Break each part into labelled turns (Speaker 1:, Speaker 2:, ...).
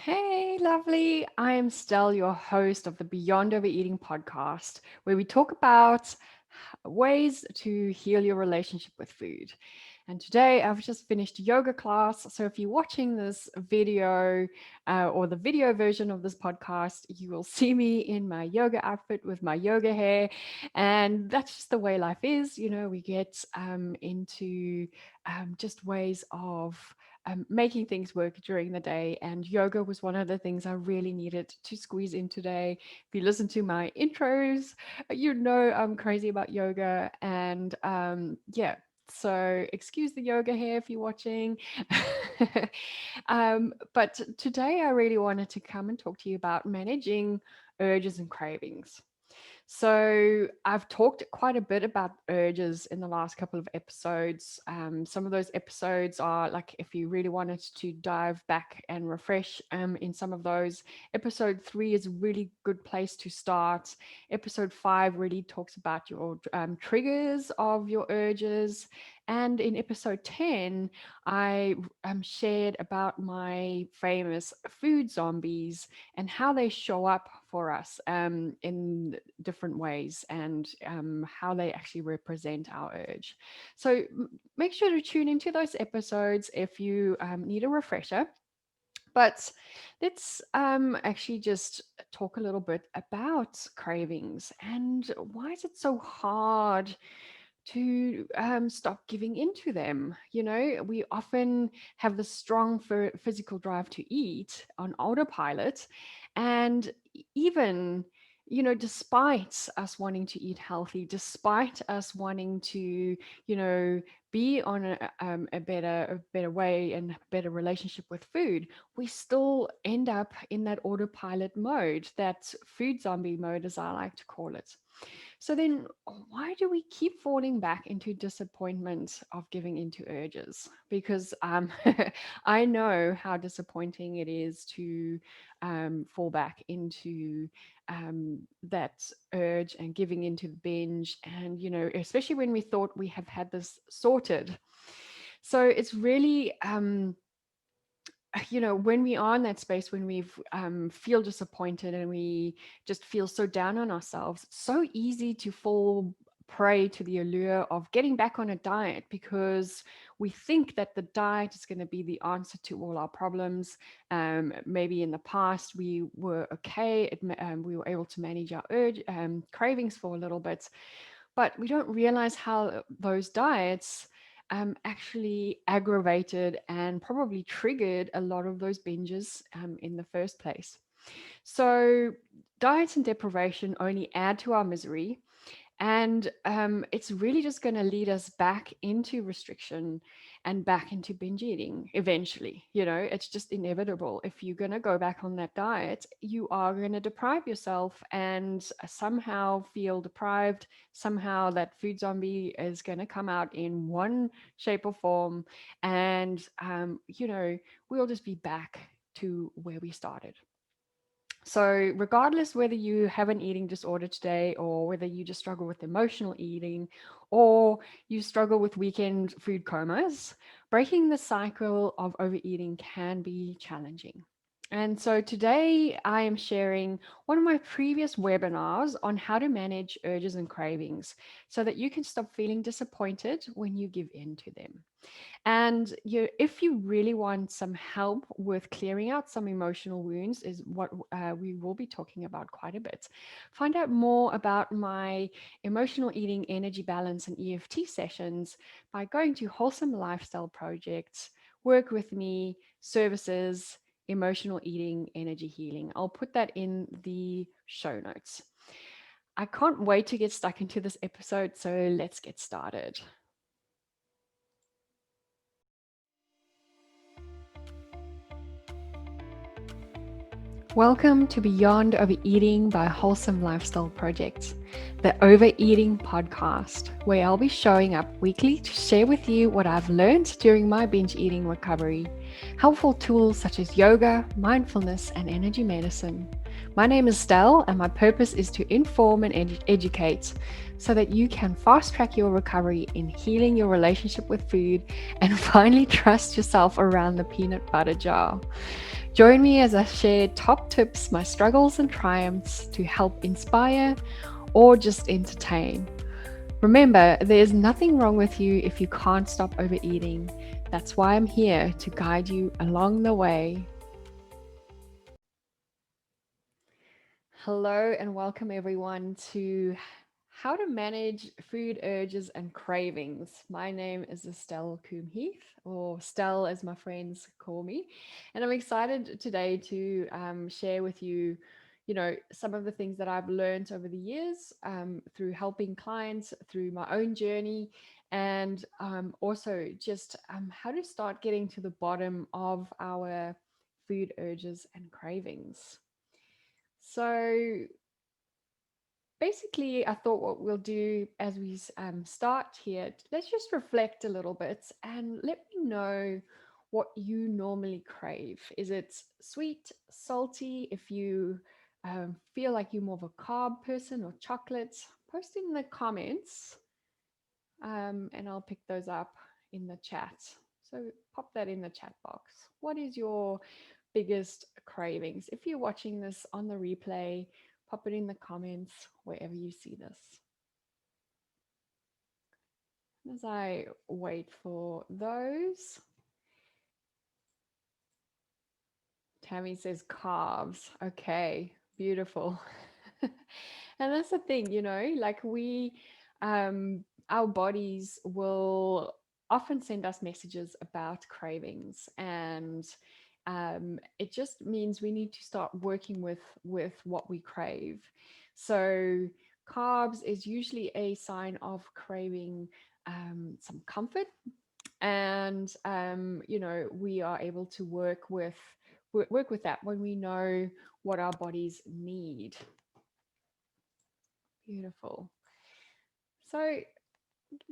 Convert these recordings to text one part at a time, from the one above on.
Speaker 1: Hey, lovely. I am Stell, your host of the Beyond Overeating podcast, where we talk about ways to heal your relationship with food. And today I've just finished yoga class. So if you're watching this video or the video version of this podcast, you will see me in my yoga outfit with my yoga hair. And that's just the way life is. You know, we get into just ways of making things work during the day. And yoga was one of the things I really needed to squeeze in today. If you listen to my intros, you know I'm crazy about yoga. And yeah, so excuse the yoga hair if you're watching. But today I really wanted to come and talk to you about managing urges and cravings. So I've talked quite a bit about urges in the last couple of episodes. Some of those episodes are like if you really wanted to dive back and refresh in some of those. Episode 3 is a really good place to start. Episode 5 really talks about your triggers of your urges. And in episode 10, I shared about my famous food zombies and how they show up for us in different ways and how they actually represent our urge. So make sure to tune into those episodes if you need a refresher. But let's actually just talk a little bit about cravings and why is it so hard to stop giving into them. You know, we often have the strong physical drive to eat on autopilot. And even, you know, despite us wanting to eat healthy, despite us wanting to, you know, be on a better way and better relationship with food, we still end up in that autopilot mode, that food zombie mode, as I like to call it. So then, why do we keep falling back into disappointment of giving into urges? Because I know how disappointing it is to fall back into that urge and giving into the binge. And, you know, especially when we thought we have had this sorted. So it's really, you know, when we are in that space, when we feel disappointed and we just feel so down on ourselves, it's so easy to fall prey to the allure of getting back on a diet because we think that the diet is going to be the answer to all our problems. Maybe in the past we were okay, we were able to manage our cravings for a little bit, but we don't realize how those diets actually aggravated and probably triggered a lot of those binges in the first place. So, diets and deprivation only add to our misery. And it's really just going to lead us back into restriction and back into binge eating eventually. You know, it's just inevitable. If you're going to go back on that diet, you are going to deprive yourself and somehow feel deprived. Somehow that food zombie is going to come out in one shape or form. And, you know, we'll just be back to where we started. So, regardless whether you have an eating disorder today, or whether you just struggle with emotional eating, or you struggle with weekend food comas, breaking the cycle of overeating can be challenging. And so today I am sharing one of my previous webinars on how to manage urges and cravings so that you can stop feeling disappointed when you give in to them. And if you really want some help with clearing out some emotional wounds, is what we will be talking about quite a bit. Find out more about my emotional eating, energy balance, and EFT sessions by going to Wholesome Lifestyle Projects, Work With Me, Services, Emotional Eating, Energy Healing. I'll put that in the show notes. I can't wait to get stuck into this episode, so let's get started. Welcome to Beyond Overeating by Wholesome Lifestyle Project, the Overeating Podcast, where I'll be showing up weekly to share with you what I've learned during my binge eating recovery, helpful tools such as yoga, mindfulness, and energy medicine. My name is Stell, and my purpose is to inform and educate so that you can fast track your recovery in healing your relationship with food and finally trust yourself around the peanut butter jar. Join me as I share top tips, my struggles and triumphs to help inspire or just entertain. Remember, there's nothing wrong with you if you can't stop overeating. That's why I'm here to guide you along the way. Hello, and welcome everyone to How to Manage Food Urges and Cravings. My name is Estelle Coombe-Heath, or Stell as my friends call me. And I'm excited today to share with you, some of the things that I've learned over the years through helping clients, through my own journey, and also just how to start getting to the bottom of our food urges and cravings. So basically, I thought what we'll do as we start here, let's just reflect a little bit and let me know what you normally crave. Is it sweet, salty? If you feel like you're more of a carb person or chocolate, post in the comments and I'll pick those up in the chat. So pop that in the chat box. What is your biggest cravings? If you're watching this on the replay, pop it in the comments wherever you see this. As I wait for those, Tammy says carbs. Okay, beautiful. And that's the thing, like our bodies will often send us messages about cravings, and it just means we need to start working with what we crave. So carbs is usually a sign of craving some comfort, and we are able to work with that when we know what our bodies need. Beautiful. So I'm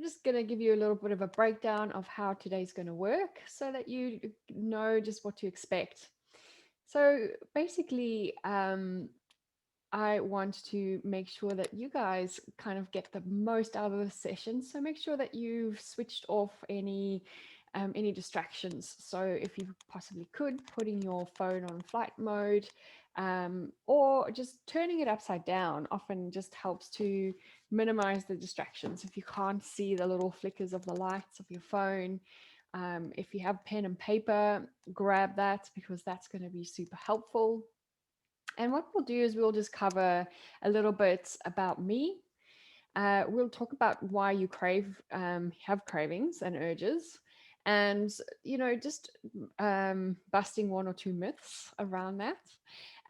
Speaker 1: just going to give you a little bit of a breakdown of how today's going to work so that you know just what to expect. So basically, I want to make sure that you guys kind of get the most out of the session. So make sure that you've switched off any distractions. So if you possibly could, putting your phone on flight mode, or just turning it upside down often just helps to minimize the distractions. If you can't see the little flickers of the lights of your phone, if you have pen and paper, grab that because that's going to be super helpful. And what we'll do is we'll just cover a little bit about me. We'll talk about why you have cravings and urges, and just busting one or two myths around that.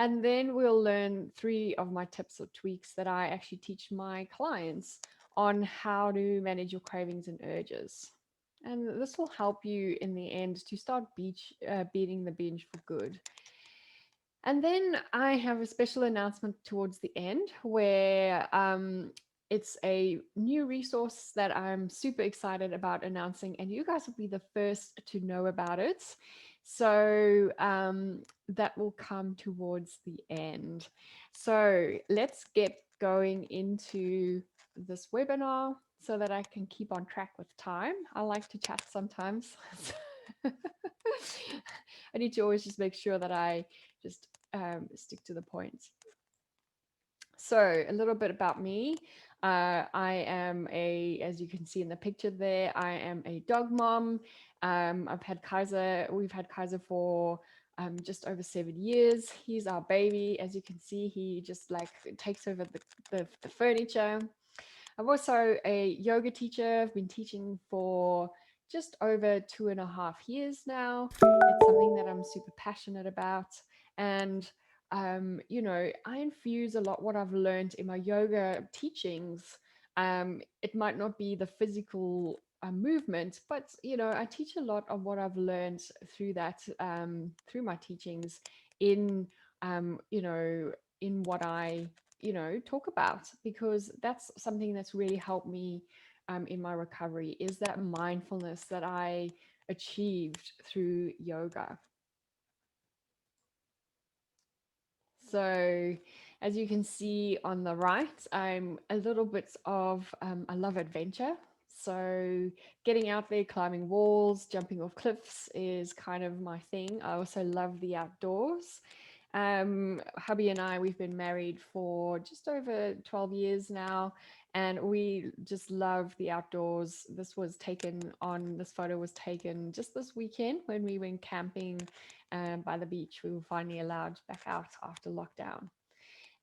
Speaker 1: And then we'll learn three of my tips or tweaks that I actually teach my clients on how to manage your cravings and urges. And this will help you in the end to start beating the binge for good. And then I have a special announcement towards the end where it's a new resource that I'm super excited about announcing, and you guys will be the first to know about it. So that will come towards the end. So let's get going into this webinar so that I can keep on track with time. I like to chat sometimes. I need to always just make sure that I just stick to the point. So a little bit about me. I am as you can see in the picture there, I am a dog mom. We've had Kaiser for just over 7 years. He's our baby. As you can see, he just like takes over the furniture. I'm also a yoga teacher. I've been teaching for just over 2.5 years now. It's something that I'm super passionate about. And, I infuse a lot what I've learned in my yoga teachings. It might not be the physical movement, but, I teach a lot of what I've learned through that, through my teachings in, in what I talk about, because that's something that's really helped me in my recovery, is that mindfulness that I achieved through yoga. So as you can see on the right, I'm a little bit of I love adventure. So getting out there, climbing walls, jumping off cliffs is kind of my thing. I also love the outdoors. Hubby and I, we've been married for just over 12 years now, and we just love the outdoors. This photo was taken just this weekend when we went camping by the beach. We were finally allowed back out after lockdown.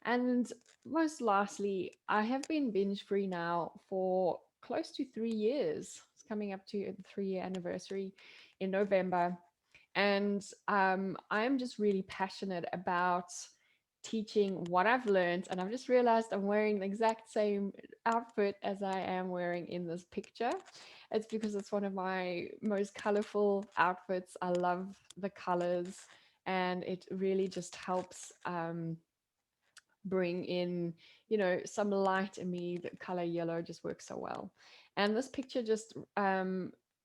Speaker 1: And most lastly, I have been binge free now for close to 3 years. It's coming up to a 3 year anniversary in November. And I'm just really passionate about teaching what I've learned. And I've just realized I'm wearing the exact same outfit as I am wearing in this picture. It's because it's one of my most colorful outfits. I love the colors, and it really just helps. Bring in, some light in me. The color yellow just works so well. And this picture just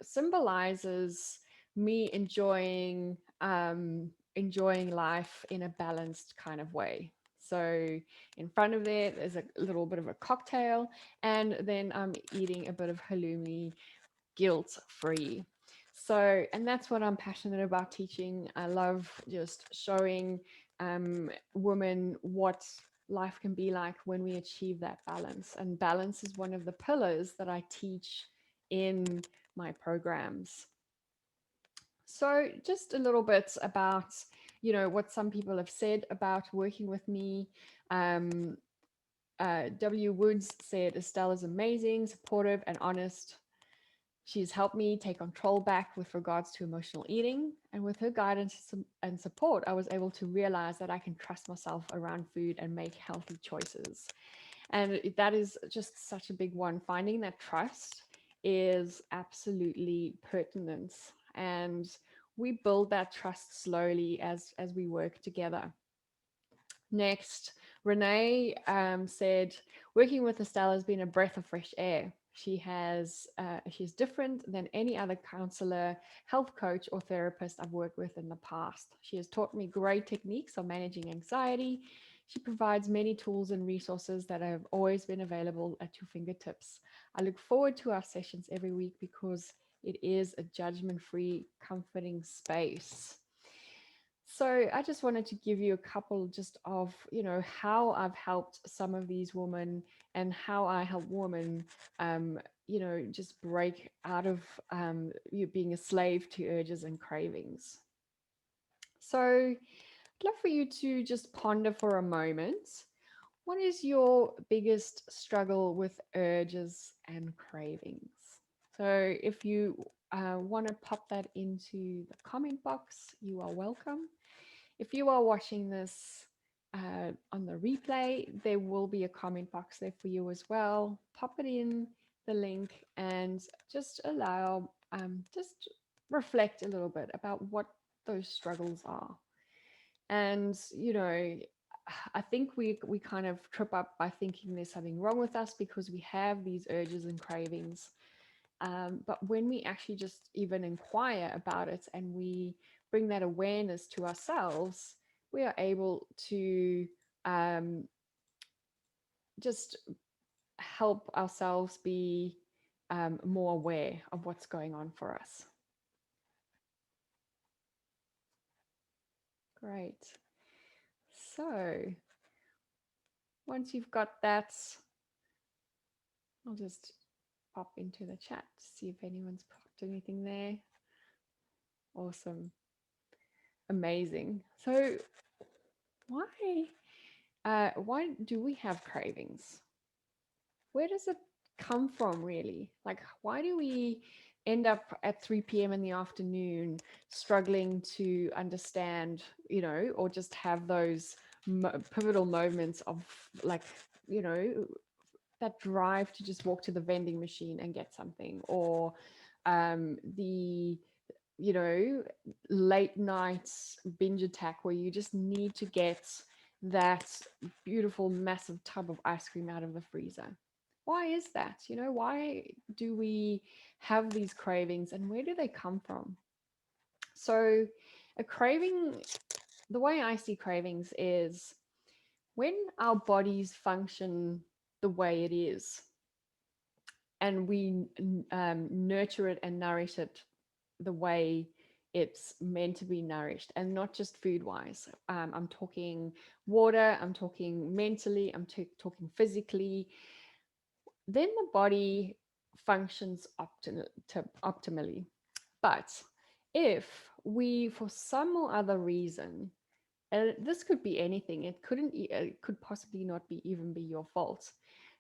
Speaker 1: symbolizes me enjoying life in a balanced kind of way. So in front of there's a little bit of a cocktail, and then I'm eating a bit of halloumi, guilt free. So, and that's what I'm passionate about teaching. I love just showing women what life can be like when we achieve that balance. And balance is one of the pillars that I teach in my programs. So, just a little bit about, what some people have said about working with me. Um, W. Woods said Estelle is amazing, supportive, and honest. She's helped me take control back with regards to emotional eating. And with her guidance and support, I was able to realize that I can trust myself around food and make healthy choices. And that is just such a big one. Finding that trust is absolutely pertinent. And we build that trust slowly as we work together. Next, Renee said, working with Estelle has been a breath of fresh air. She's different than any other counselor, health coach, or therapist I've worked with in the past. She has taught me great techniques on managing anxiety. She provides many tools and resources that have always been available at your fingertips. I look forward to our sessions every week because it is a judgment-free, comforting space. So I just wanted to give you a couple just of, how I've helped some of these women and how I help women, just break out of you being a slave to urges and cravings. So I'd love for you to just ponder for a moment. What is your biggest struggle with urges and cravings? So if you want to pop that into the comment box, you are welcome. If you are watching this on the replay, there will be a comment box there for you as well. Pop it in the link and just just reflect a little bit about what those struggles are. And, I think we kind of trip up by thinking there's something wrong with us because we have these urges and cravings. But when we actually just even inquire about it and we bring that awareness to ourselves, we are able to um, just help ourselves be more aware of what's going on for us. Great. So once you've got that, I'll just pop into the chat to see if anyone's popped anything there. Awesome. Amazing. So why do we have cravings? Where does it come from, really? Like, why do we end up at 3 p.m. in the afternoon struggling to understand, or just have those pivotal moments of, like, you know that drive to just walk to the vending machine and get something, or the late nights binge attack where you just need to get that beautiful massive tub of ice cream out of the freezer? Why is that? Why do we have these cravings, and where do they come from? So a craving, the way I see cravings is when our bodies function the way it is, and we nurture it and nourish it the way it's meant to be nourished, and not just food wise. I'm talking water, I'm talking mentally, I'm talking physically. Then the body functions optimally. But if we, for some or other reason, and this could be anything, it could possibly not be even be your fault.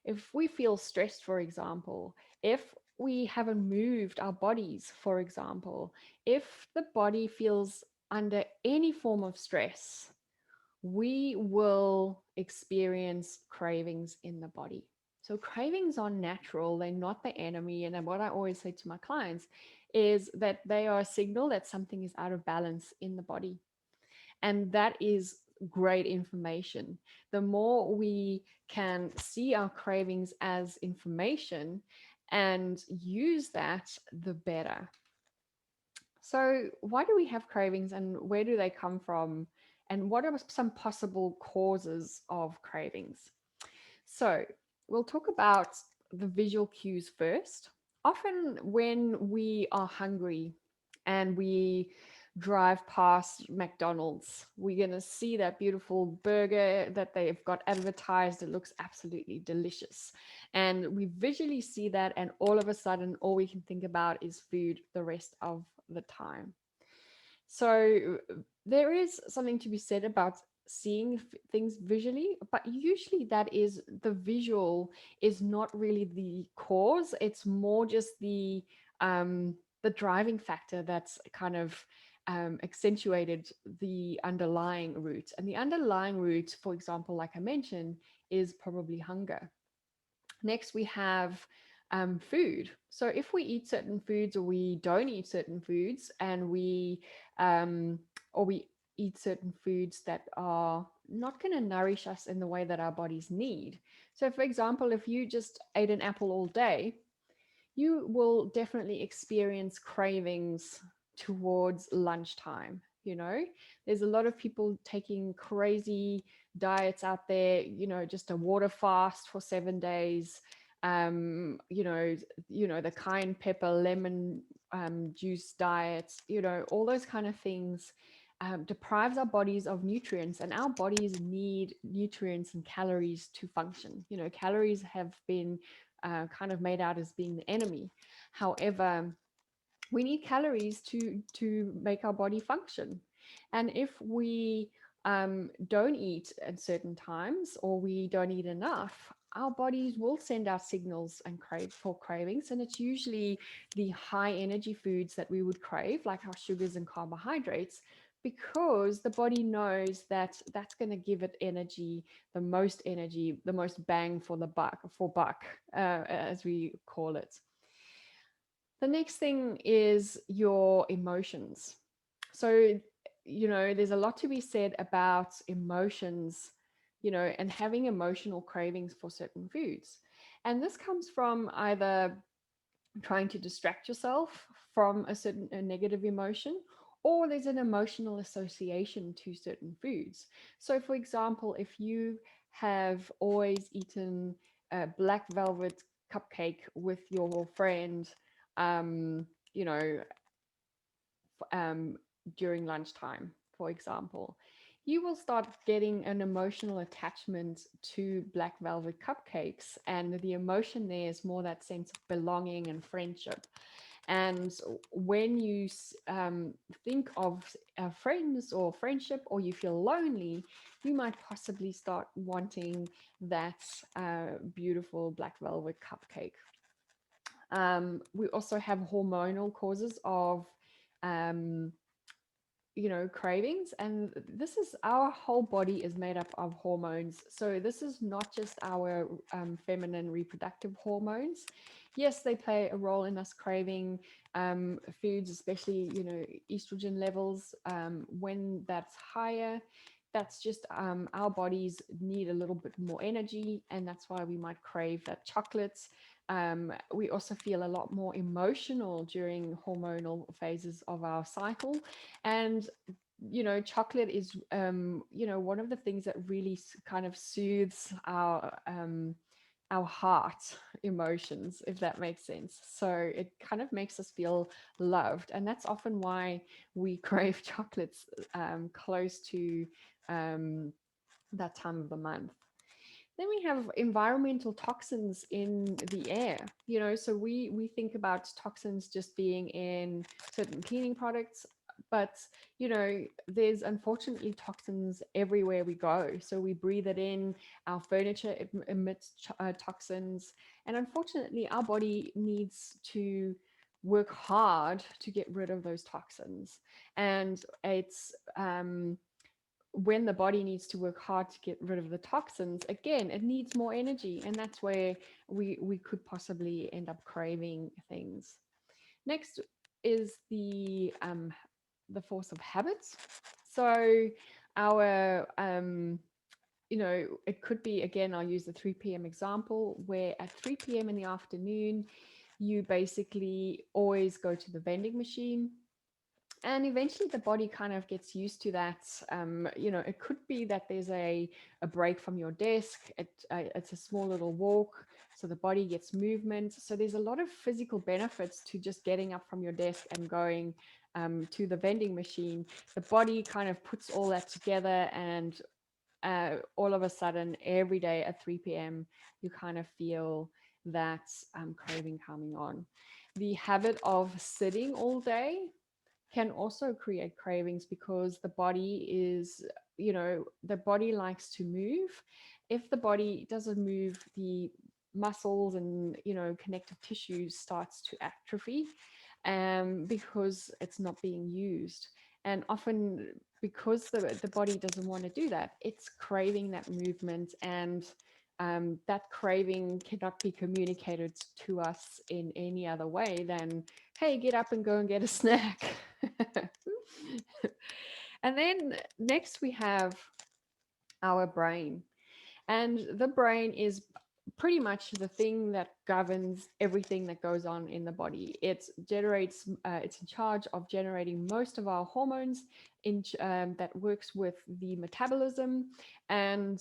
Speaker 1: If we feel stressed, for example, if we haven't moved our bodies, for example, if the body feels under any form of stress, we will experience cravings in the body. So cravings are natural, they're not the enemy. And what I always say to my clients is that they are a signal that something is out of balance in the body. And that is great information. The more we can see our cravings as information and use that, the better. So, why do we have cravings, and where do they come from? And what are some possible causes of cravings? So, we'll talk about the visual cues first. Often, when we are hungry and we drive past McDonald's, we're going to see that beautiful burger that they've got advertised. It looks absolutely delicious. And we visually see that, and all of a sudden, all we can think about is food the rest of the time. So there is something to be said about seeing things visually, but usually that is the visual is not really the cause. It's more just the driving factor that's kind of accentuated the underlying root. And the underlying root, for example, like I mentioned, is probably hunger. Next, we have food. So if we eat certain foods or we don't eat certain foods, and um, we eat certain foods that are not going to nourish us in the way that our bodies need. So, for example, if you just ate an apple all day, you will definitely experience cravings towards lunchtime. There's a lot of people taking crazy diets out there, just a water fast for 7 days. The cayenne pepper lemon juice diets, all those kind of things deprives our bodies of nutrients, and our bodies need nutrients and calories to function. Calories have been kind of made out as being the enemy. However, we need calories to make our body function. And if we don't eat at certain times, or we don't eat enough, our bodies will send out signals and crave for cravings. And it's usually the high energy foods that we would crave, like our sugars and carbohydrates, because the body knows that that's going to give it energy, the most bang for the buck, as we call it. The next thing is your emotions. So, there's a lot to be said about emotions, and having emotional cravings for certain foods. And this comes from either trying to distract yourself from a negative emotion, or there's an emotional association to certain foods. So, for example, if you have always eaten a black velvet cupcake with your friend, um, you know, um, during lunchtime, for example, you will start getting an emotional attachment to black velvet cupcakes. And the emotion there is more that sense of belonging and friendship. And when you think of friends or friendship, or you feel lonely, you might possibly start wanting that beautiful black velvet cupcake. We also have hormonal causes of um, cravings, and this is, our whole body is made up of hormones. So this is not just our feminine reproductive hormones. Yes, they play a role in us craving foods, especially estrogen levels. When that's higher, that's just our bodies need a little bit more energy, and that's why we might crave that chocolates. We also feel a lot more emotional during hormonal phases of our cycle. And chocolate is one of the things that really kind of soothes our heart emotions, if that makes sense. So it kind of makes us feel loved, and that's often why we crave chocolates close to um, that time of the month. Then we have environmental toxins in the air. So we think about toxins just being in certain cleaning products, but there's unfortunately toxins everywhere we go. So we breathe it in, our furniture emits toxins, and unfortunately our body needs to work hard to get rid of those toxins. And it's when the body needs to work hard to get rid of the toxins, again, it needs more energy, and that's where we could possibly end up craving things. Next is the force of habits. So our it could be, again, I'll use the 3 p.m. example, where at 3 p.m. in the afternoon, you basically always go to the vending machine, and eventually the body kind of gets used to that. It could be that there's a break from your desk. It's a small little walk, so the body gets movement. So there's a lot of physical benefits to just getting up from your desk and going to the vending machine. The body kind of puts all that together, and all of a sudden, every day at 3 p.m., you kind of feel that craving coming on. The habit of sitting all day can also create cravings, because the body likes to move. If the body doesn't move, the muscles and connective tissues starts to atrophy, because it's not being used. And often, because the body doesn't want to do that, it's craving that movement, and that craving cannot be communicated to us in any other way than, hey, get up and go and get a snack. And then next we have our brain. And the brain is pretty much the thing that governs everything that goes on in the body. It's in charge of generating most of our hormones, that works with the metabolism, and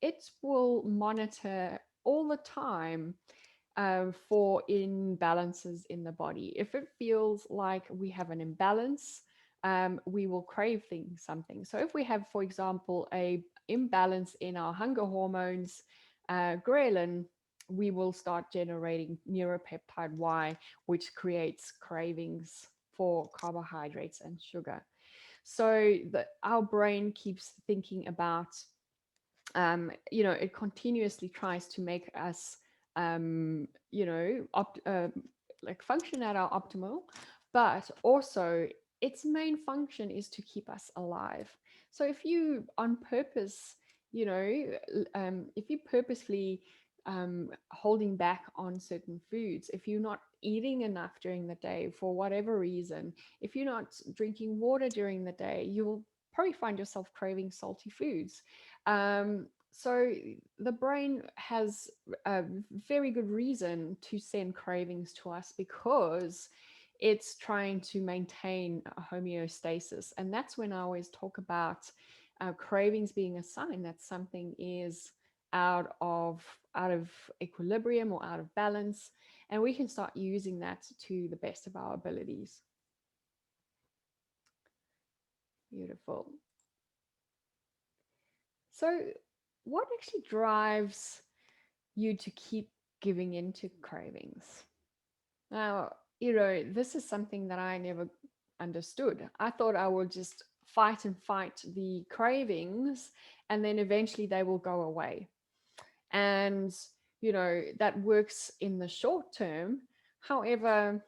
Speaker 1: it will monitor all the time for imbalances in the body. If it feels like we have an imbalance, we will crave something. So if we have, for example, a imbalance in our hunger hormones, ghrelin, we will start generating neuropeptide Y, which creates cravings for carbohydrates and sugar. So our brain keeps thinking about, it continuously tries to make us, like function at our optimal, but also its main function is to keep us alive. So if you on purpose, if you purposely holding back on certain foods, if you're not eating enough during the day for whatever reason, if you're not drinking water during the day, you'll probably find yourself craving salty foods. So the brain has a very good reason to send cravings to us, because it's trying to maintain a homeostasis. And that's when I always talk about cravings being a sign that something is out of equilibrium or out of balance, and we can start using that to the best of our abilities. Beautiful. So what actually drives you to keep giving into cravings? Now, this is something that I never understood. I thought I would just fight and fight the cravings, and then eventually they will go away. And, that works in the short term. However,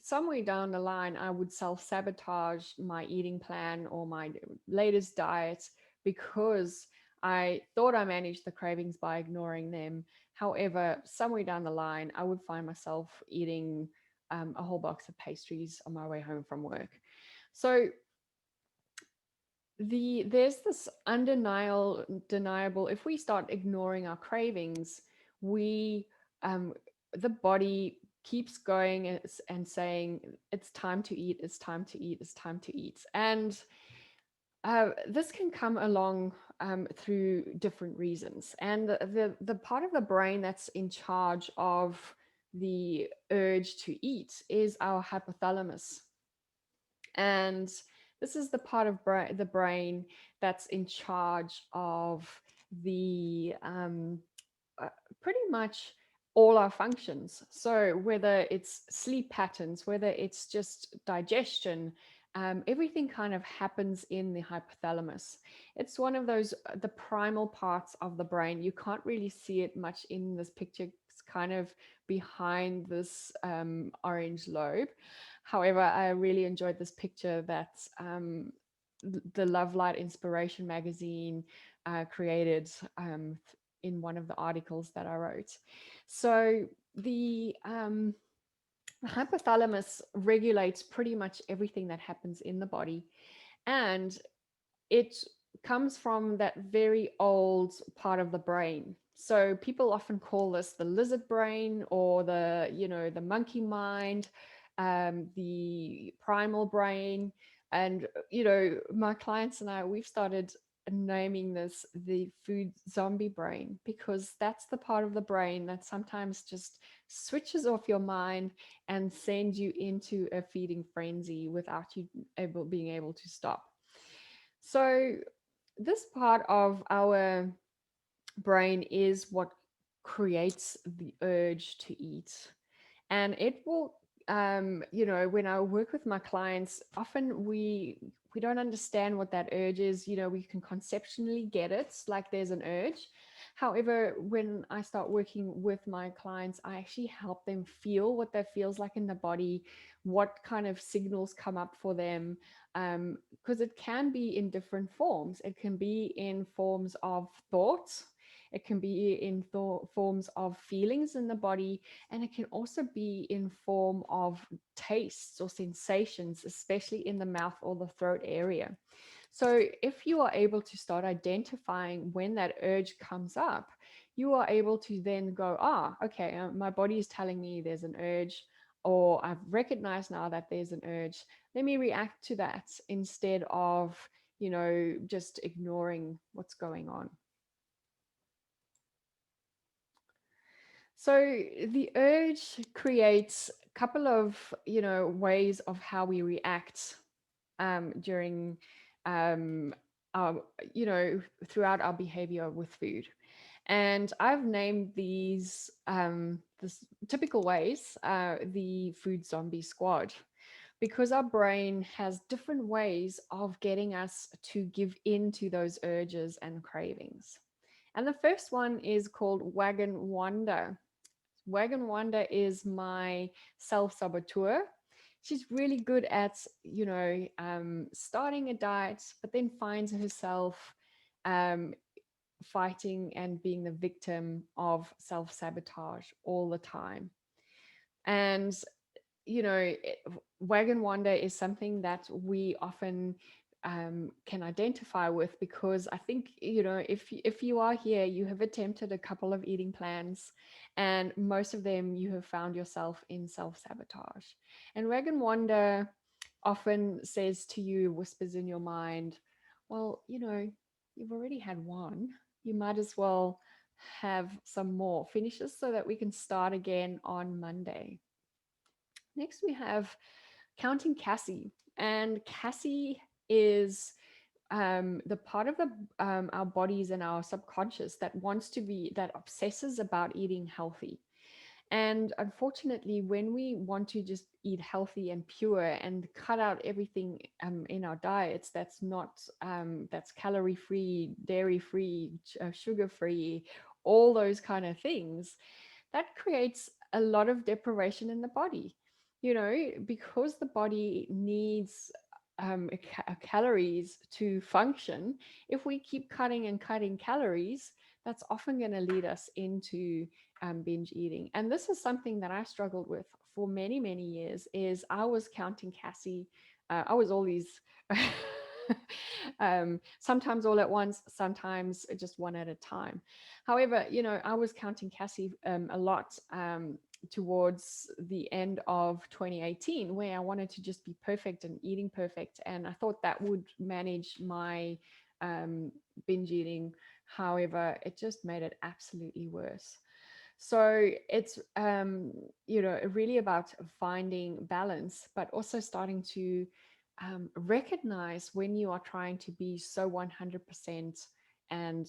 Speaker 1: somewhere down the line, I would self-sabotage my eating plan or my latest diet, because I thought I managed the cravings by ignoring them. However, somewhere down the line, I would find myself eating a whole box of pastries on my way home from work. So there's this deniable, if we start ignoring our cravings, we the body keeps going and saying, it's time to eat, it's time to eat, it's time to eat. And This can come along through different reasons. And the part of the brain that's in charge of the urge to eat is our hypothalamus. And this is the part of the brain that's in charge of the uh, pretty much all our functions. So, whether it's sleep patterns, whether it's just digestion, everything kind of happens in the hypothalamus. It's one of those, the primal parts of the brain. You can't really see it much in this picture. It's kind of behind this orange lobe. However, I really enjoyed this picture that the Love Light Inspiration magazine created in one of the articles that I wrote. So the hypothalamus regulates pretty much everything that happens in the body, and it comes from that very old part of the brain. So people often call this the lizard brain, or the monkey mind, the primal brain. And my clients and I, we've started naming this the food zombie brain, because that's the part of the brain that sometimes just switches off your mind and sends you into a feeding frenzy without you being able to stop. So, this part of our brain is what creates the urge to eat. And it will, when I work with my clients, often we don't understand what that urge is. We can conceptually get it, like there's an urge. However, when I start working with my clients, I actually help them feel what that feels like in the body, what kind of signals come up for them, because it can be in different forms. It can be in forms of thoughts, it can be in forms of feelings in the body, and it can also be in form of tastes or sensations, especially in the mouth or the throat area. So if you are able to start identifying when that urge comes up, you are able to then go, okay, my body is telling me there's an urge, or I've recognized now that there's an urge. Let me react to that instead of, just ignoring what's going on. So the urge creates a couple of, ways of how we react during um, our, throughout our behavior with food. And I've named these this typical ways the food zombie squad, because our brain has different ways of getting us to give in to those urges and cravings. And the first one is called wagon wonder. Wagon Wonder is my self saboteur. She's really good at, starting a diet, but then finds herself um, fighting and being the victim of self sabotage all the time. And wagon wonder is something that we often can identify with, because I think, if you are here, you have attempted a couple of eating plans, and most of them you have found yourself in self-sabotage. And wagon wonder often says to you, whispers in your mind, well, you've already had one, you might as well have some more finishes so that we can start again on Monday. Next, we have counting Cassie. And Cassie is the part of our bodies and our subconscious that wants to be, that obsesses about eating healthy. And unfortunately, when we want to just eat healthy and pure and cut out everything in our diets that's not, that's calorie free, dairy free, sugar free, all those kind of things, that creates a lot of deprivation in the body, because the body needs calories to function. If we keep cutting and cutting calories, that's often going to lead us into binge eating. And this is something that I struggled with for many, many years. Is I was counting Cassie. I was all these sometimes all at once, sometimes just one at a time. However, I was counting Cassie a lot, towards the end of 2018, where I wanted to just be perfect and eating perfect. And I thought that would manage my um, binge eating. However, it just made it absolutely worse. So it's, really about finding balance, but also starting to recognize when you are trying to be so 100% and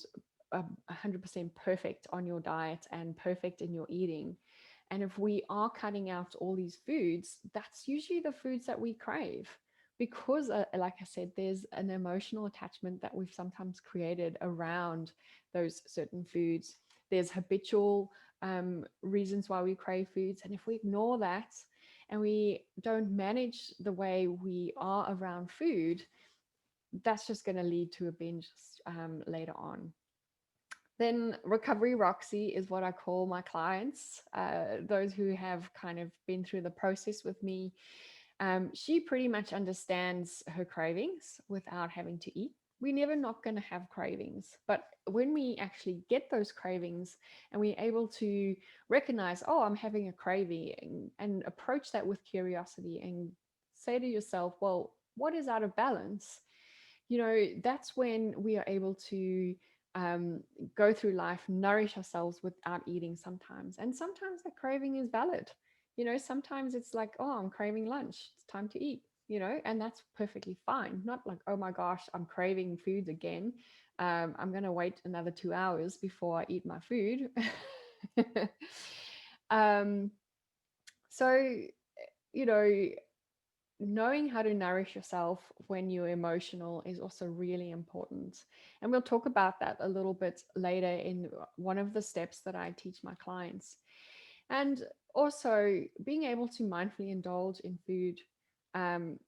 Speaker 1: 100% perfect on your diet and perfect in your eating. And if we are cutting out all these foods, that's usually the foods that we crave. Because, like I said, there's an emotional attachment that we've sometimes created around those certain foods. There's habitual reasons why we crave foods. And if we ignore that and we don't manage the way we are around food, that's just going to lead to a binge later on. Then Recovery Roxy is what I call my clients, those who have kind of been through the process with me. She pretty much understands her cravings without having to eat. We're never not going to have cravings, but when we actually get those cravings and we're able to recognize, oh, I'm having a craving, and approach that with curiosity and say to yourself, well, what is out of balance? That's when we are able to um, go through life, nourish ourselves without eating sometimes. And sometimes that craving is valid. Sometimes it's like, oh, I'm craving lunch. It's time to eat, and that's perfectly fine. Not like, oh my gosh, I'm craving food again. I'm going to wait another 2 hours before I eat my food. um, so, you know, knowing how to nourish yourself when you're emotional is also really important. And we'll talk about that a little bit later in one of the steps that I teach my clients. And also being able to mindfully indulge in food, um,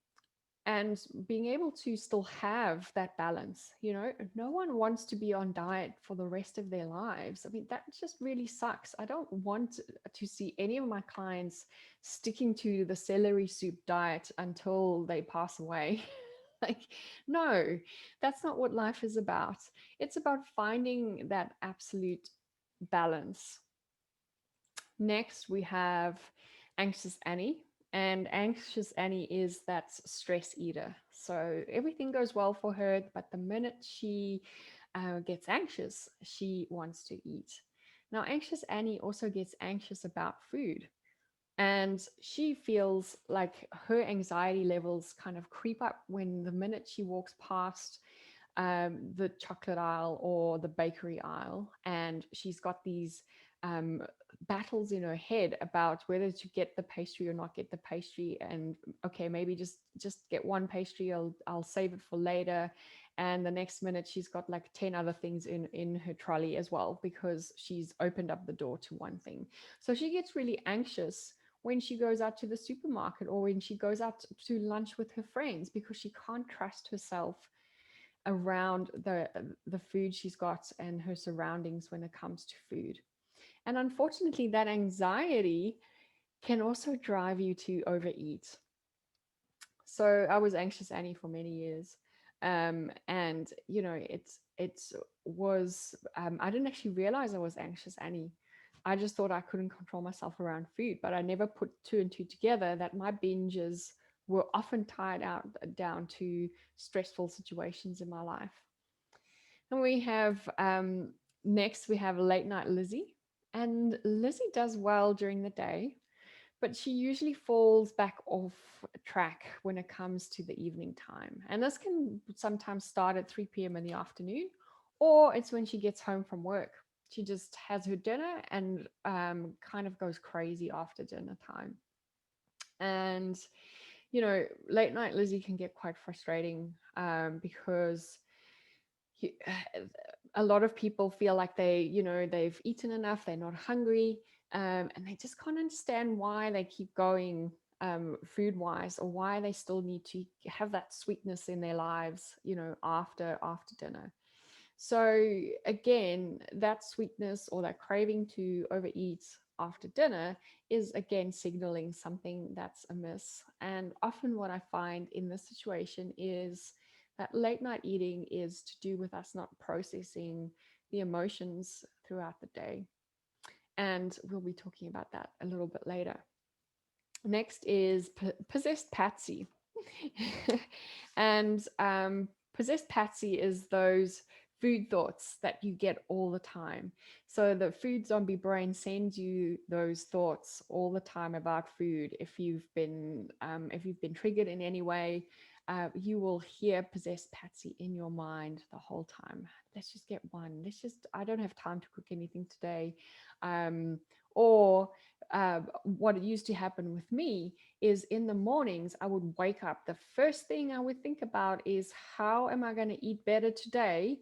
Speaker 1: and being able to still have that balance. No one wants to be on diet for the rest of their lives. I mean, that just really sucks. I don't want to see any of my clients sticking to the celery soup diet until they pass away. Like, no, that's not what life is about. It's about finding that absolute balance. Next, we have Anxious Annie. And Anxious Annie is that stress eater. So everything goes well for her, but the minute she gets anxious, she wants to eat. Now, Anxious Annie also gets anxious about food. And she feels like her anxiety levels kind of creep up when the minute she walks past the chocolate aisle or the bakery aisle, and she's got these um, battles in her head about whether to get the pastry or not get the pastry. And okay, maybe just get one pastry. I'll save it for later. And the next minute, she's got like 10 other things in her trolley as well, because she's opened up the door to one thing. So she gets really anxious when she goes out to the supermarket or when she goes out to lunch with her friends, because she can't trust herself around the food she's got and her surroundings when it comes to food. And unfortunately, that anxiety can also drive you to overeat. So I was Anxious Annie for many years. And it's was I didn't actually realize I was Anxious Annie. I just thought I couldn't control myself around food, but I never put two and two together that my binges were often tied out down to stressful situations in my life. And we have next we have Late Night Lizzie. And Lizzie does well during the day, but she usually falls back off track when it comes to the evening time. And this can sometimes start at 3 p.m. in the afternoon, or it's when she gets home from work. She just has her dinner and kind of goes crazy after dinner time. And, late night Lizzie can get quite frustrating because you, a lot of people feel like they've eaten enough, they're not hungry, and they just can't understand why they keep going food wise, or why they still need to have that sweetness in their lives, after dinner. So again, that sweetness or that craving to overeat after dinner is again signaling something that's amiss. And often what I find in this situation is that late night eating is to do with us not processing the emotions throughout the day. And we'll be talking about that a little bit later. Next is possessed Patsy. And possessed Patsy is those food thoughts that you get all the time. So the food zombie brain sends you those thoughts all the time about food. If you've been triggered in any way, you will hear possessed Patsy in your mind the whole time. Let's just get one. I don't have time to cook anything today. Or what used to happen with me is in the mornings, I would wake up. The first thing I would think about is how am I going to eat better today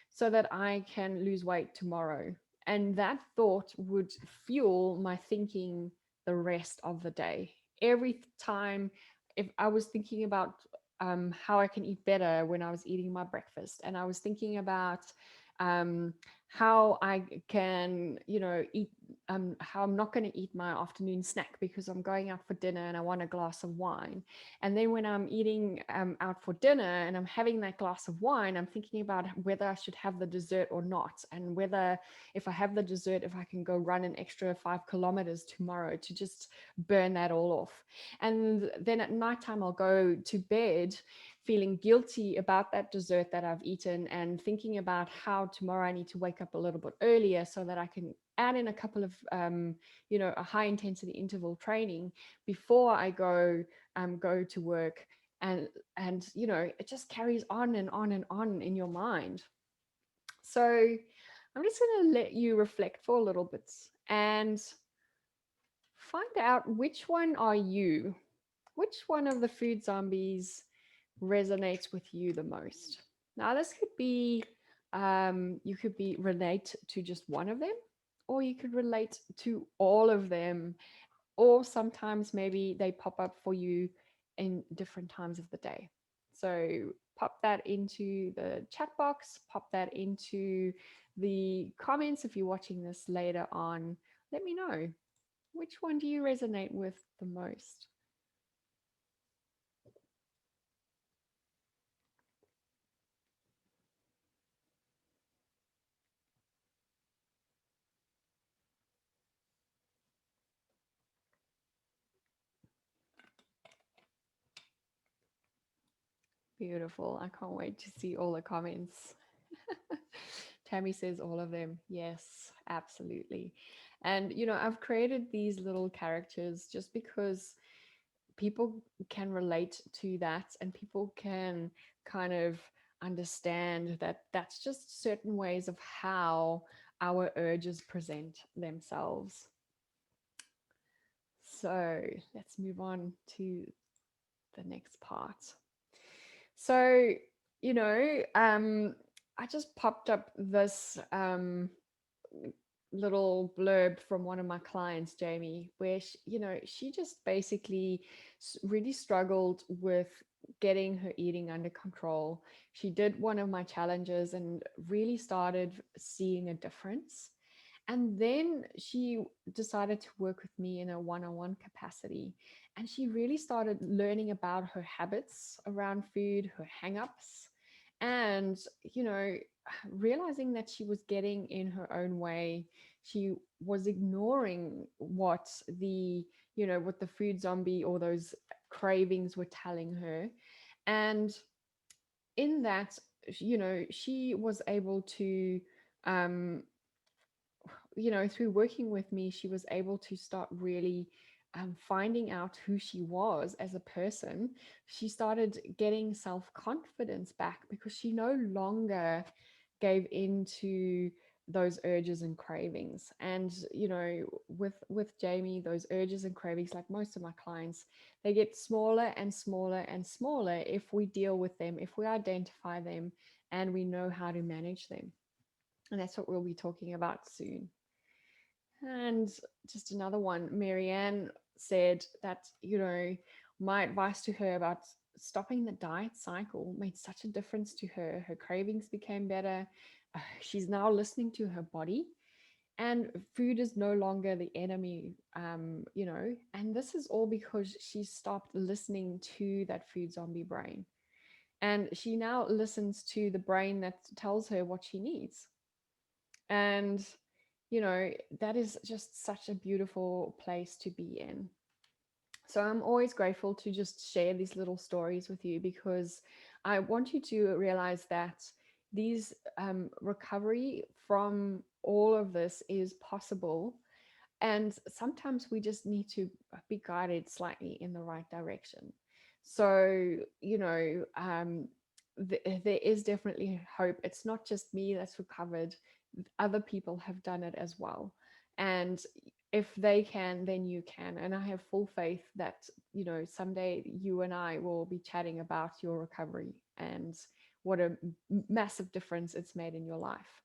Speaker 1: so that I can lose weight tomorrow? And that thought would fuel my thinking the rest of the day. Every time, if I was thinking about how I can eat better when I was eating my breakfast, and I was thinking about um, how I can, eat how I'm not going to eat my afternoon snack because I'm going out for dinner and I want a glass of wine. And then when I'm eating out for dinner and I'm having that glass of wine, I'm thinking about whether I should have the dessert or not, and whether if I have the dessert, if I can go run an extra 5 kilometers tomorrow to just burn that all off. And then at nighttime, I'll go to bed feeling guilty about that dessert that I've eaten and thinking about how tomorrow I need to wake up a little bit earlier so that I can add in a couple of, a high intensity interval training before I go to work. And it just carries on and on and on in your mind. So I'm just going to let you reflect for a little bit and find out which one are you? Which one of the food zombies resonates with you the most? Now, this could be, you could be relate to just one of them, or you could relate to all of them, or sometimes maybe they pop up for you in different times of the day. So pop that into the chat box, pop that into the comments if you're watching this later on. Let me know, which one do you resonate with the most? Beautiful. I can't wait to see all the comments. Tammy says all of them. Yes, absolutely. And, I've created these little characters just because people can relate to that, and people can kind of understand that that's just certain ways of how our urges present themselves. So let's move on to the next part. So, I just popped up this little blurb from one of my clients, Jamie, where she just basically really struggled with getting her eating under control. She did one of my challenges and really started seeing a difference. And then she decided to work with me in a one-on-one capacity. And she really started learning about her habits around food, her hang-ups, and, realizing that she was getting in her own way. She was ignoring what the food zombie or those cravings were telling her. And in that, she was able to, um, through working with me, she was able to start really finding out who she was as a person. She started getting self-confidence back because she no longer gave into those urges and cravings. And with Jamie, those urges and cravings, like most of my clients, they get smaller and smaller and smaller if we deal with them, if we identify them, and we know how to manage them. And that's what we'll be talking about soon. And just another one, Marianne said that, my advice to her about stopping the diet cycle made such a difference to her. Her cravings became better. She's now listening to her body, and food is no longer the enemy, and this is all because she stopped listening to that food zombie brain. And she now listens to the brain that tells her what she needs. And that is just such a beautiful place to be in. So I'm always grateful to just share these little stories with you, because I want you to realize that these recovery from all of this is possible. And sometimes we just need to be guided slightly in the right direction. So, there is definitely hope. It's not just me that's recovered, other people have done it as well. And if they can, then you can. And I have full faith that, someday you and I will be chatting about your recovery and what a massive difference it's made in your life.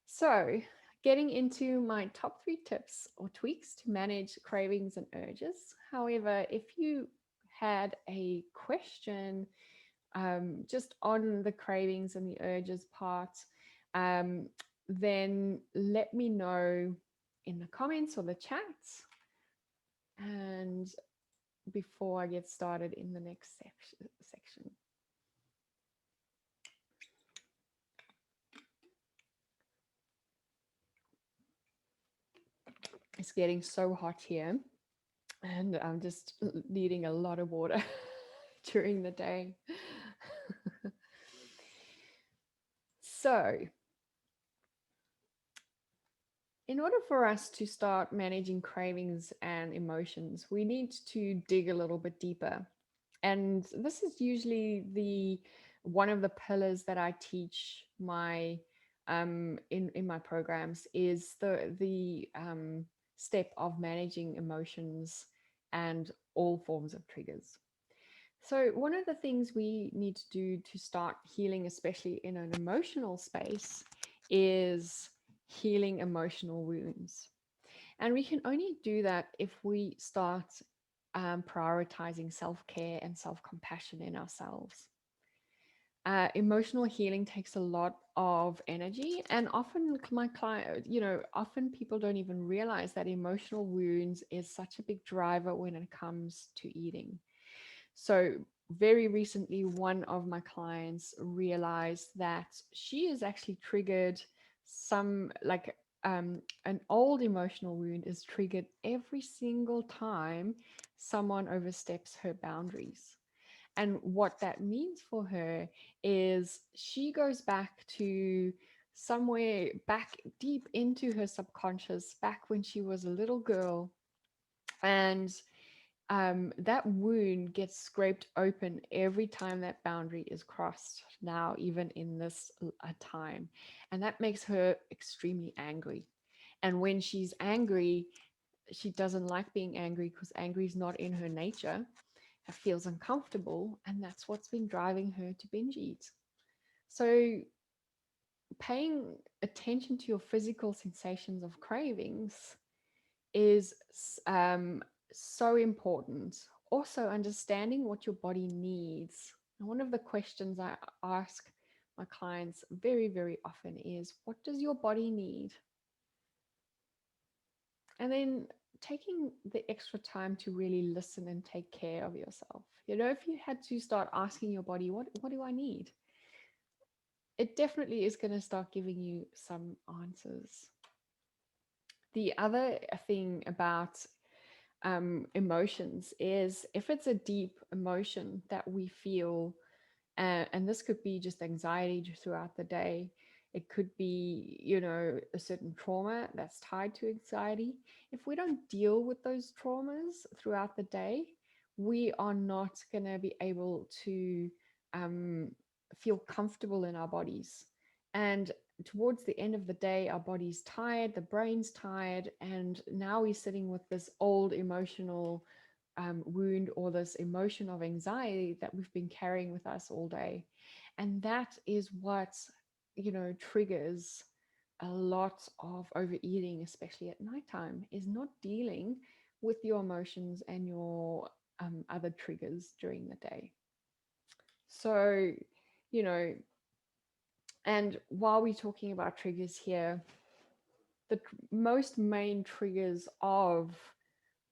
Speaker 1: So, getting into my top 3 tips or tweaks to manage cravings and urges. However, if you had a question just on the cravings and the urges part, um, then let me know in the comments or the chats. And before I get started in the next section. It's getting so hot here, and I'm just needing a lot of water during the day. So, in order for us to start managing cravings and emotions, we need to dig a little bit deeper. And this is usually the one of the pillars that I teach my in my programs, is the step of managing emotions and all forms of triggers. So, one of the things we need to do to start healing, especially in an emotional space, is healing emotional wounds. And we can only do that if we start prioritizing self care and self compassion in ourselves. Emotional healing takes a lot of energy, and often my client, often people don't even realize that emotional wounds is such a big driver when it comes to eating. So, very recently, one of my clients realized that she is actually triggered some, like, an old emotional wound is triggered every single time someone oversteps her boundaries. And what that means for her is she goes back to somewhere back deep into her subconscious, back when she was a little girl. And that wound gets scraped open every time that boundary is crossed now, even in this time. And that makes her extremely angry. And when she's angry, she doesn't like being angry because angry is not in her nature. It feels uncomfortable. And that's what's been driving her to binge eat. So, paying attention to your physical sensations of cravings is so important. Also, understanding what your body needs. And one of the questions I ask my clients very, very often is, what does your body need? And then taking the extra time to really listen and take care of yourself. If you had to start asking your body, what do I need? It definitely is going to start giving you some answers. The other thing about emotions is, if it's a deep emotion that we feel, and this could be just anxiety throughout the day, it could be a certain trauma that's tied to anxiety. If we don't deal with those traumas throughout the day, we are not going to be able to um, feel comfortable in our bodies. And towards the end of the day, our body's tired, the brain's tired, and now we're sitting with this old emotional wound, or this emotion of anxiety that we've been carrying with us all day. And that is what, triggers a lot of overeating, especially at nighttime, is not dealing with your emotions and your other triggers during the day. So, you know, and while we're talking about triggers here, the most main triggers of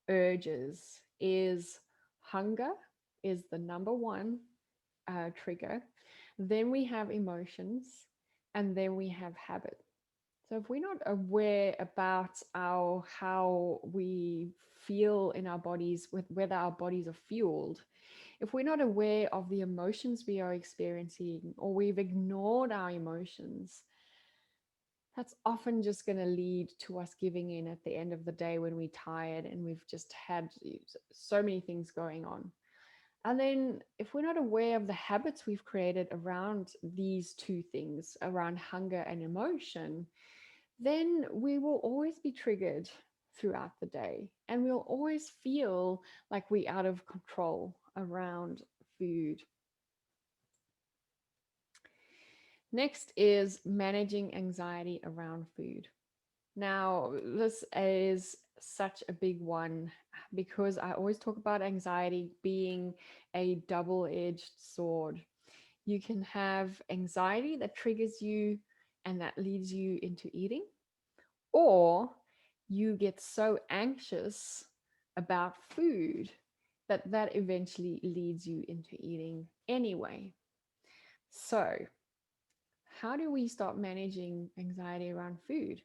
Speaker 1: urges is hunger, is the number one trigger. Then we have emotions, and then we have habit. So if we're not aware about our how we feel in our bodies, with whether our bodies are fueled, if we're not aware of the emotions we are experiencing, or we've ignored our emotions, that's often just going to lead to us giving in at the end of the day when we're tired and we've just had so many things going on. And then, if we're not aware of the habits we've created around these two things, around hunger and emotion, then we will always be triggered throughout the day. And we'll always feel like we're out of control around food. Next is managing anxiety around food. Now, this is such a big one because I always talk about anxiety being a double edged sword. You can have anxiety that triggers you and that leads you into eating, or you get so anxious about food that that eventually leads you into eating anyway. So, how do we start managing anxiety around food?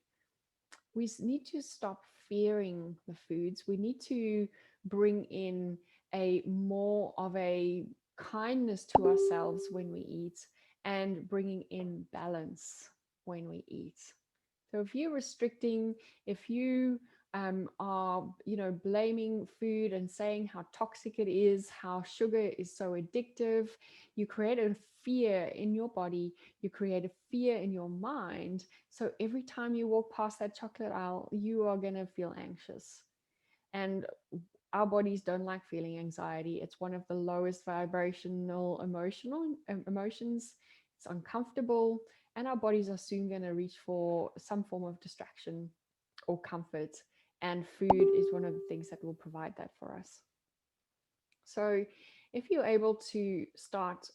Speaker 1: We need to stop fearing the foods. We need to bring in a more of a kindness to ourselves when we eat, and bringing in balance when we eat. So if you're restricting, if you are, blaming food and saying how toxic it is, how sugar is so addictive, you create a fear in your body, you create a fear in your mind. So every time you walk past that chocolate aisle, you are going to feel anxious. And our bodies don't like feeling anxiety. It's one of the lowest vibrational emotions. It's uncomfortable, and our bodies are soon going to reach for some form of distraction or comfort. And food is one of the things that will provide that for us. So, if you're able to start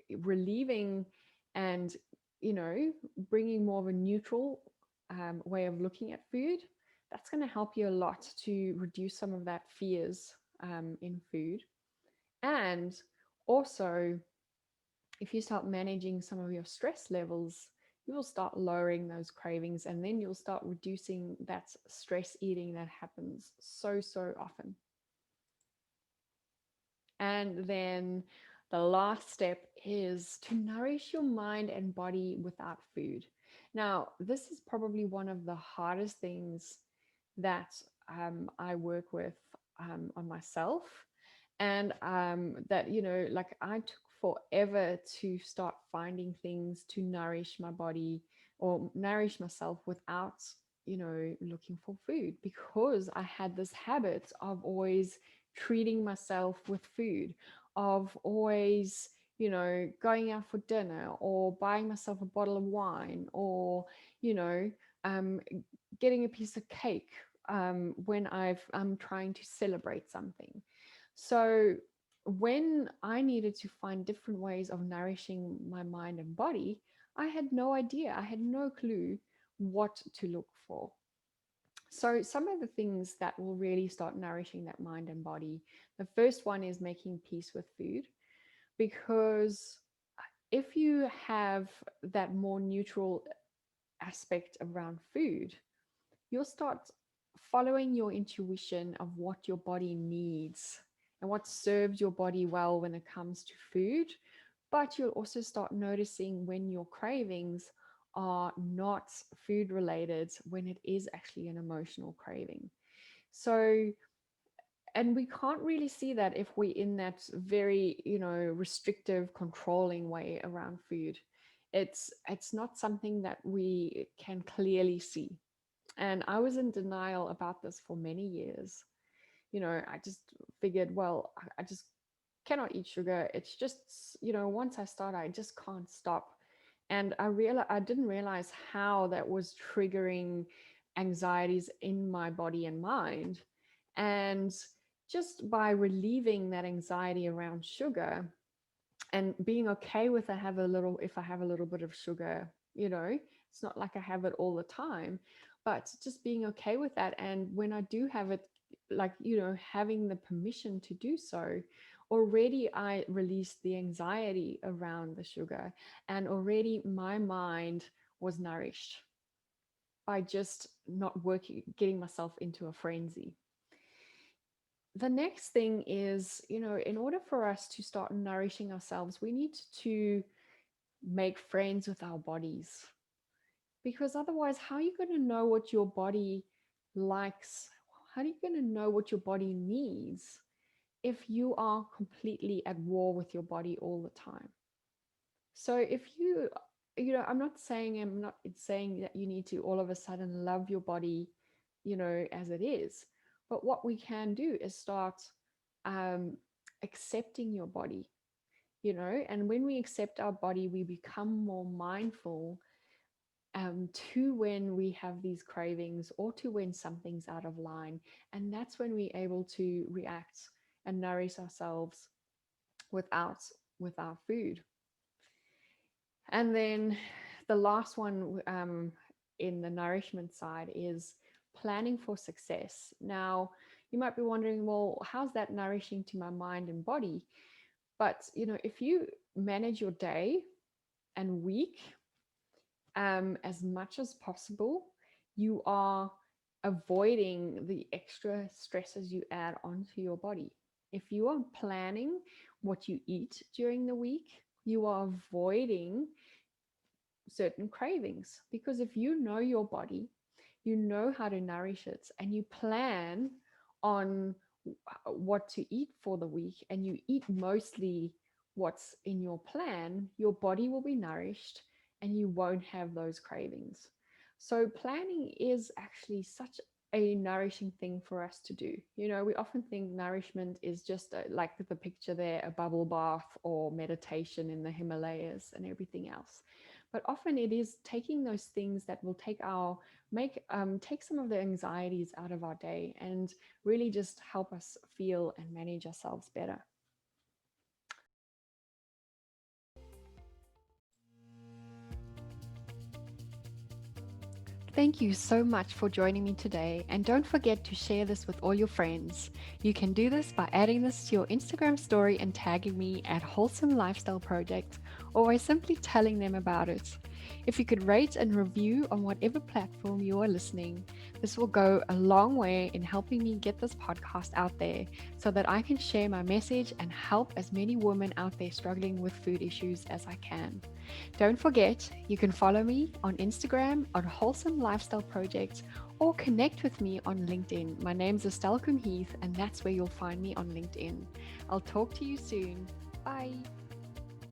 Speaker 1: relieving and, you know, bringing more of a neutral way of looking at food, that's going to help you a lot to reduce some of that fears in food. And also, if you start managing some of your stress levels, you will start lowering those cravings, and then you'll start reducing that stress eating that happens so often. And then the last step is to nourish your mind and body without food. Now, this is probably one of the hardest things that I work with on myself. And that, like I took forever to start finding things to nourish my body or nourish myself without, looking for food, because I had this habit of always treating myself with food, of always, going out for dinner or buying myself a bottle of wine, or, you know, um, getting a piece of cake when I'm trying to celebrate something. So when I needed to find different ways of nourishing my mind and body, I had no idea. I had no clue what to look for. So, some of the things that will really start nourishing that mind and body, the first one is making peace with food. Because if you have that more neutral aspect around food, you'll start following your intuition of what your body needs and what serves your body well when it comes to food. But you'll also start noticing when your cravings are not food related, when it is actually an emotional craving. So, and we can't really see that if we're in that very, restrictive, controlling way around food. It's not something that we can clearly see. And I was in denial about this for many years. I just figured, well, I just cannot eat sugar. It's just, once I start, I just can't stop. And I didn't realize how that was triggering anxieties in my body and mind. And just by relieving that anxiety around sugar, and being okay with if I have a little bit of sugar, it's not like I have it all the time, but just being okay with that. And when I do have it, like, having the permission to do so, already I released the anxiety around the sugar, and already my mind was nourished. by just not working, getting myself into a frenzy. The next thing is, in order for us to start nourishing ourselves, we need to make friends with our bodies. Because otherwise, how are you going to know what your body likes? How are you going to know what your body needs if you are completely at war with your body all the time? So if I'm not saying that you need to all of a sudden love your body, as it is. But what we can do is start um, accepting your body, and when we accept our body, we become more mindful to when we have these cravings or to when something's out of line. And that's when we're able to react and nourish ourselves without with our food. And then the last one in the nourishment side is planning for success. Now, you might be wondering, well, how's that nourishing to my mind and body? But, if you manage your day and week as much as possible, you are avoiding the extra stresses you add onto your body. If you are planning what you eat during the week, you are avoiding certain cravings, because if you know your body, you know how to nourish it, and you plan on what to eat for the week, and you eat mostly what's in your plan, your body will be nourished and you won't have those cravings. So planning is actually such a nourishing thing for us to do. We often think nourishment is just like the picture there, a bubble bath or meditation in the Himalayas and everything else. But often it is taking those things that will take some of the anxieties out of our day and really just help us feel and manage ourselves better. Thank you so much for joining me today, and don't forget to share this with all your friends. You can do this by adding this to your Instagram story and tagging me at Wholesome Lifestyle Project, or by simply telling them about it. If you could rate and review on whatever platform you are listening, this will go a long way in helping me get this podcast out there so that I can share my message and help as many women out there struggling with food issues as I can. Don't forget, you can follow me on Instagram on Wholesome Lifestyle Project, or connect with me on LinkedIn. My name's Coombe-Heath, and that's where you'll find me on LinkedIn. I'll talk to you soon. Bye.